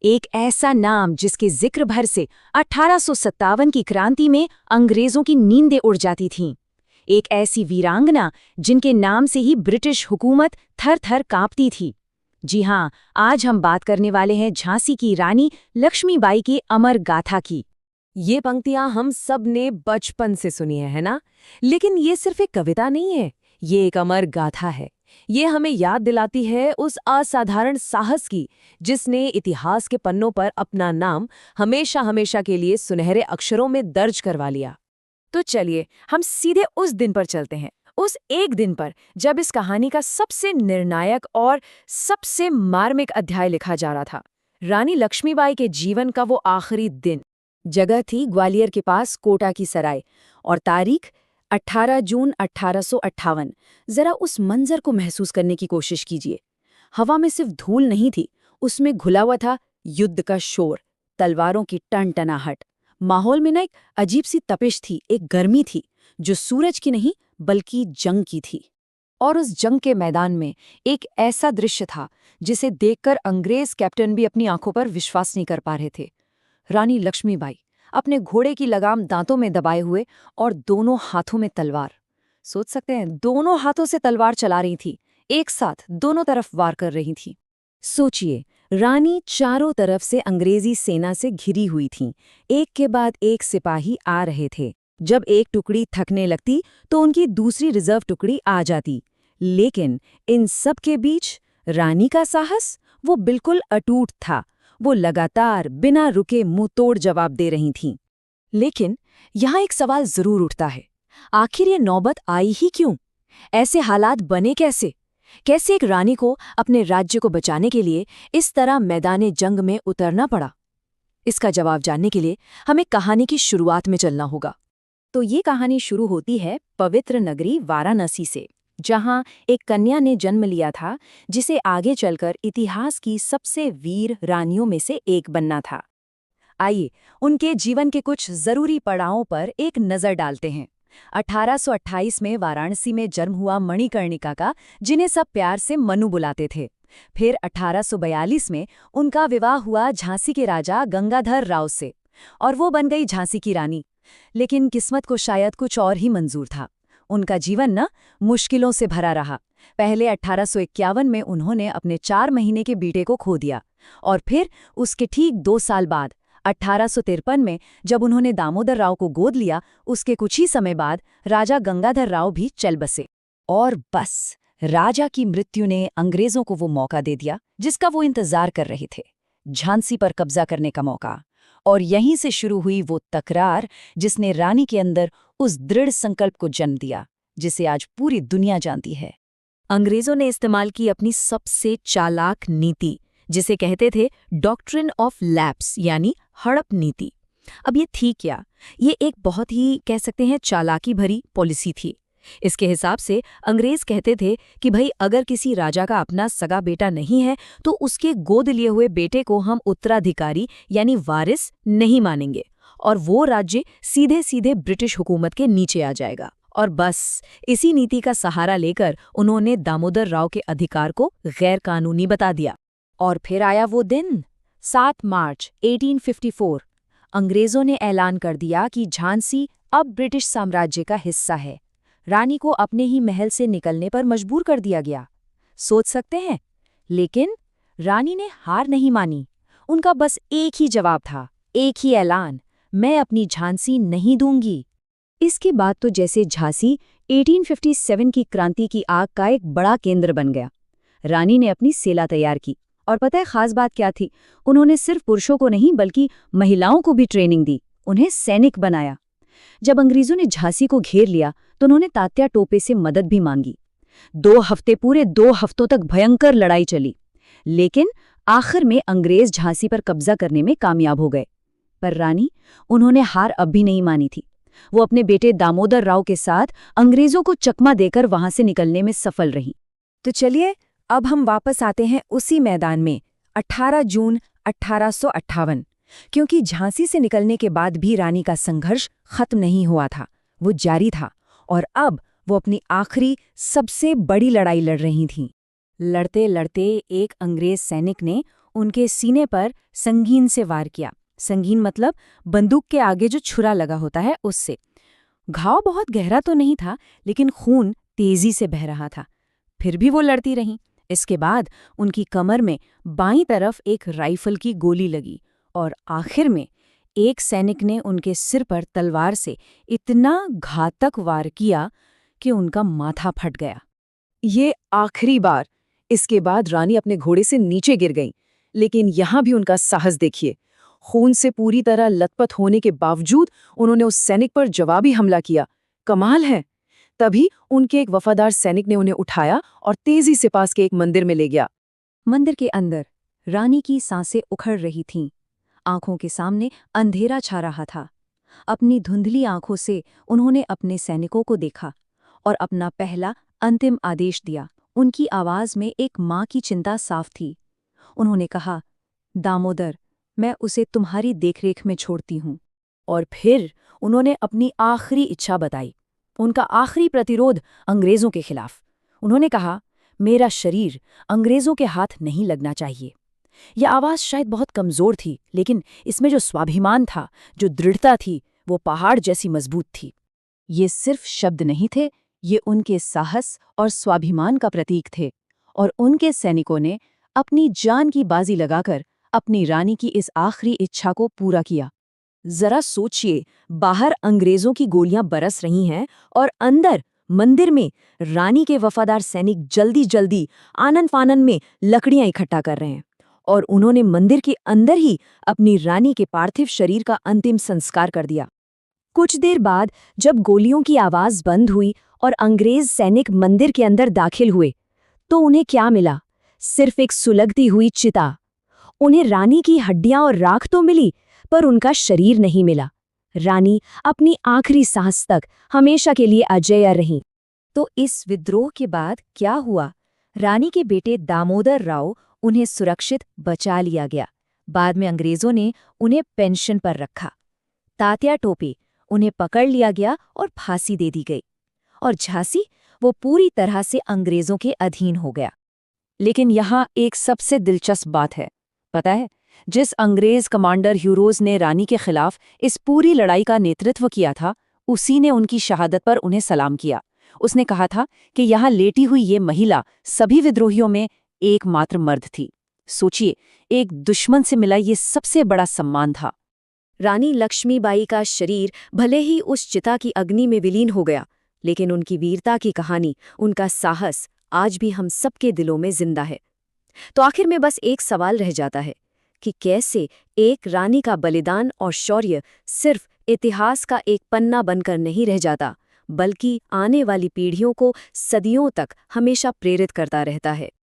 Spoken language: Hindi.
एक ऐसा नाम जिसके जिक्र भर से 1857 की क्रांति में अंग्रेजों की नींदें उड़ जाती थीं। एक ऐसी वीरांगना जिनके नाम से ही ब्रिटिश हुकूमत थर-थर कांपती थी। जी हाँ, आज हम बात करने वाले हैं झांसी की रानी लक्ष्मीबाई की अमर गाथा की। ये पंक्तियां हम सब ने बचपन से सुनी है ना? लेकिन ये सिर्फ एक कविता नहीं है, ये एक अमर गाथा है। ये हमें याद दिलाती है उस असाधारण साहस की जिसने इतिहास के पन्नों पर अपना नाम हमेशा हमेशा के लिए सुनहरे अक्षरों में दर्ज करवा लिया। तो चलिए हम सीधे उस दिन पर चलते हैं, उस एक दिन पर जब इस कहानी का सबसे निर्णायक और सबसे मार्मिक अध्याय लिखा जा रहा था। रानी लक्ष्मीबाई के जीवन का वो आखिरी दिन। जगह थी ग्वालियर के पास कोटा की सराय और तारीख 18 जून 1858। जरा उस मंजर को महसूस करने की कोशिश कीजिए। हवा में सिर्फ धूल नहीं थी, उसमें घुला हुआ था युद्ध का शोर, तलवारों की टनटनाहट। माहौल में एक अजीब सी तपिश थी, एक गर्मी थी जो सूरज की नहीं बल्कि जंग की थी। और उस जंग के मैदान में एक ऐसा दृश्य था जिसे देखकर अंग्रेज कैप्टन भी अपनी आंखों पर विश्वास नहीं कर पा रहे थे। रानी लक्ष्मीबाई अपने घोड़े की लगाम दांतों में दबाए हुए और दोनों हाथों में तलवार। सोच सकते हैं, दोनों हाथों से तलवार चला रही थी, एक साथ दोनों तरफ वार कर रही थी। सोचिए, रानी चारों तरफ से अंग्रेजी सेना से घिरी हुई थीं। एक के बाद एक सिपाही आ रहे थे। जब एक टुकड़ी थकने लगती तो उनकी दूसरी रिजर्व टुकड़ी आ जाती। लेकिन इन सब के बीच रानी का साहस, वो बिल्कुल अटूट था। वो लगातार बिना रुके मुंह तोड़ जवाब दे रही थीं। लेकिन यहाँ एक सवाल जरूर उठता है, आखिर ये नौबत आई ही क्यों? ऐसे हालात बने कैसे? कैसे एक रानी को अपने राज्य को बचाने के लिए इस तरह मैदाने जंग में उतरना पड़ा? इसका जवाब जानने के लिए हमें कहानी की शुरुआत में चलना होगा। तो ये कहानी शुरू होती है पवित्र नगरी वाराणसी से, जहां एक कन्या ने जन्म लिया था जिसे आगे चलकर इतिहास की सबसे वीर रानियों में से एक बनना था। आइए उनके जीवन के कुछ जरूरी पड़ावों पर एक नज़र डालते हैं। 1828 में वाराणसी में जन्म हुआ मणिकर्णिका का, जिन्हें सब प्यार से मनु बुलाते थे। फिर 1842 में उनका विवाह हुआ झांसी के राजा गंगाधर राव से और वो बन गई झांसी की रानी। लेकिन किस्मत को शायद कुछ और ही मंजूर था। उनका जीवन मुश्किलों से भरा रहा। पहले 1851 में उन्होंने अपने 4 महीने के बेटे को खो दिया और फिर उसके ठीक 2 साल बाद 1853 में जब उन्होंने दामोदर राव को गोद लिया, उसके कुछ ही समय बाद राजा गंगाधर राव भी चल बसे। और बस राजा की मृत्यु ने अंग्रेजों को वो मौका दे दिया जिसका वो इंतजार कर रहे थे, झांसी पर कब्जा करने का मौका। और यहीं से शुरू हुई वो तकरार जिसने रानी के अंदर उस दृढ़ संकल्प को जन्म दिया जिसे आज पूरी दुनिया जानती है। अंग्रेजों ने इस्तेमाल की अपनी सबसे चालाक नीति, जिसे कहते थे डॉक्ट्रिन ऑफ लैप्स, यानी हड़प नीति। अब ये थी क्या? ये एक बहुत ही कह सकते हैं चालाकी भरी पॉलिसी थी। इसके हिसाब से अंग्रेज कहते थे कि भाई, अगर किसी राजा का अपना सगा बेटा नहीं है तो उसके गोद लिए हुए बेटे को हम उत्तराधिकारी यानी वारिस नहीं मानेंगे और वो राज्य सीधे सीधे ब्रिटिश हुकूमत के नीचे आ जाएगा। और बस इसी नीति का सहारा लेकर उन्होंने दामोदर राव के अधिकार को गैर कानूनी बता दिया। और फिर आया वो दिन, 7 मार्च 1854। अंग्रेजों ने ऐलान कर दिया कि झांसी अब ब्रिटिश साम्राज्य का हिस्सा है। रानी को अपने ही महल से निकलने पर मजबूर कर दिया गया। सोच सकते हैं, लेकिन रानी ने हार नहीं मानी। उनका बस एक ही जवाब था, एक ही ऐलान, मैं अपनी झांसी नहीं दूंगी। इसके बाद तो जैसे झांसी 1857 की क्रांति की आग का एक बड़ा केंद्र बन गया। रानी ने अपनी सेना तैयार की और पता है खास बात क्या थी? उन्होंने सिर्फ पुरुषों को नहीं बल्कि महिलाओं को भी ट्रेनिंग दी, उन्हें सैनिक बनाया। जब अंग्रेजों ने झांसी को घेर लिया तो उन्होंने तात्या टोपे से मदद भी मांगी। 2 हफ्ते, पूरे 2 हफ्तों तक भयंकर लड़ाई चली, लेकिन आखिर में अंग्रेज झांसी पर कब्जा करने में कामयाब हो गए। पर रानी, उन्होंने हार अब भी नहीं मानी थी। वो अपने बेटे दामोदर राव के साथ अंग्रेजों को चकमा देकर वहां से निकलने में सफल रही। तो चलिए अब हम वापस आते हैं उसी मैदान में, 18 जून 1858, क्योंकि झांसी से निकलने के बाद भी रानी का संघर्ष खत्म नहीं हुआ था, वो जारी था। और अब वो अपनी आखिरी सबसे बड़ी लड़ाई लड़ रही थीं। लड़ते लड़ते एक अंग्रेज सैनिक ने उनके सीने पर संगीन से वार किया। संगीन मतलब बंदूक के आगे जो छुरा लगा होता है, उससे। घाव बहुत गहरा तो नहीं था, लेकिन खून तेजी से बह रहा था। फिर भी वो लड़ती रहीं। इसके बाद उनकी कमर में बाईं तरफ एक राइफल की गोली लगी और आखिर में एक सैनिक ने उनके सिर पर तलवार से इतना घातक वार किया कि उनका माथा फट गया। ये आखिरी बार। इसके बाद रानी अपने घोड़े से नीचे गिर गईं, लेकिन यहां भी उनका साहस देखिए। खून से पूरी तरह लथपथ होने के बावजूद उन्होंने उस सैनिक पर जवाबी हमला किया। कमाल है। तभी उनके एक वफादार सैनिक ने उन्हें उठाया और तेजी से पास के एक मंदिर में ले गया। मंदिर के अंदर रानी की सांसें उखड़ रही थीं। आंखों के सामने अंधेरा छा रहा था। अपनी धुंधली आंखों से उन्होंने अपने सैनिकों को देखा और अपना पहला अंतिम आदेश दिया। उनकी आवाज में एक माँ की चिंता साफ थी। उन्होंने कहा, दामोदर, मैं उसे तुम्हारी देखरेख में छोड़ती हूँ। और फिर उन्होंने अपनी आखिरी इच्छा बताई, उनका आखिरी प्रतिरोध अंग्रेजों के खिलाफ। उन्होंने कहा, मेरा शरीर अंग्रेजों के हाथ नहीं लगना चाहिए। यह आवाज़ शायद बहुत कमज़ोर थी, लेकिन इसमें जो स्वाभिमान था, जो दृढ़ता थी, वो पहाड़ जैसी मजबूत थी। ये सिर्फ शब्द नहीं थे, ये उनके साहस और स्वाभिमान का प्रतीक थे। और उनके सैनिकों ने अपनी जान की बाजी लगाकर अपनी रानी की इस आखिरी इच्छा को पूरा किया। जरा सोचिए, बाहर अंग्रेजों की गोलियां बरस रही हैं और अंदर मंदिर में रानी के वफादार सैनिक जल्दी जल्दी आनन फानन में लकड़ियां इकट्ठा कर रहे हैं। और उन्होंने मंदिर के अंदर ही अपनी रानी के पार्थिव शरीर का अंतिम संस्कार कर दिया। कुछ देर बाद जब गोलियों की आवाज बंद हुई और अंग्रेज सैनिक मंदिर के अंदर दाखिल हुए, तो उन्हें क्या मिला? सिर्फ एक सुलगती हुई चिता। उन्हें रानी की हड्डियां और राख तो मिली, पर उनका शरीर नहीं मिला। रानी अपनी आखिरी सांस तक हमेशा के लिए अजेय रहीं। तो इस विद्रोह के बाद क्या हुआ? रानी के बेटे दामोदर राव उन्हें सुरक्षित बचा लिया गया। बाद में अंग्रेजों ने उन्हें पेंशन पर रखा। तात्या टोपे, उन्हें पकड़ लिया गया और फांसी दे दी गई। और झांसी, वो पूरी तरह से अंग्रेजों के अधीन हो गया। लेकिन यहाँ एक सबसे दिलचस्प बात है। पता है, जिस अंग्रेज कमांडर ह्यूरोज ने रानी के खिलाफ इस पूरी लड़ाई का नेतृत्व किया था, उसी ने उनकी शहादत पर उन्हें सलाम किया। उसने कहा था कि यहाँ लेटी हुई ये महिला सभी विद्रोहियों में एकमात्र मर्द थी। सोचिए, एक दुश्मन से मिला ये सबसे बड़ा सम्मान था। रानी लक्ष्मीबाई का शरीर भले ही उस चिता की अग्नि में विलीन हो गया, लेकिन उनकी वीरता की कहानी, उनका साहस आज भी हम सबके दिलों में जिंदा है। तो आखिर में बस एक सवाल रह जाता है कि कैसे एक रानी का बलिदान और शौर्य सिर्फ इतिहास का एक पन्ना बनकर नहीं रह जाता, बल्कि आने वाली पीढ़ियों को सदियों तक हमेशा प्रेरित करता रहता है।